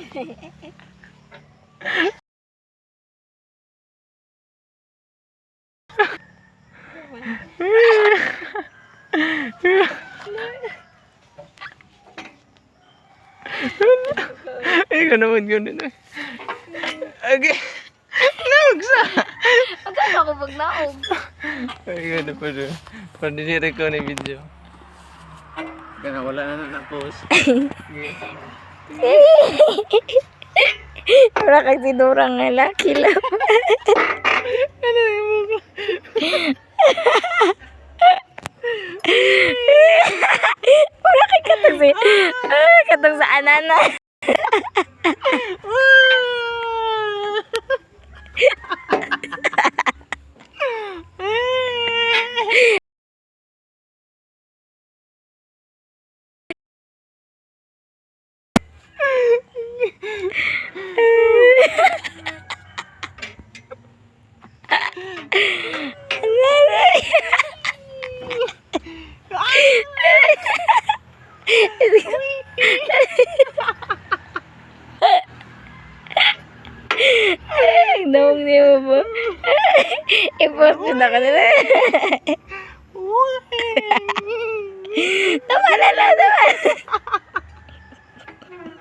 Ikaw naman ganun. Okay. Naog sa. Agad ako pag naog. Ay, ganda pa rin. Pandinire ko na video. Kaya wala na na-post. Wala kang sinurang nga laki lang. Ano yung mukha? Wala kang katong sa anana. Dawang niyo mo. I-post ko na ka nila. Tama na lang, tama.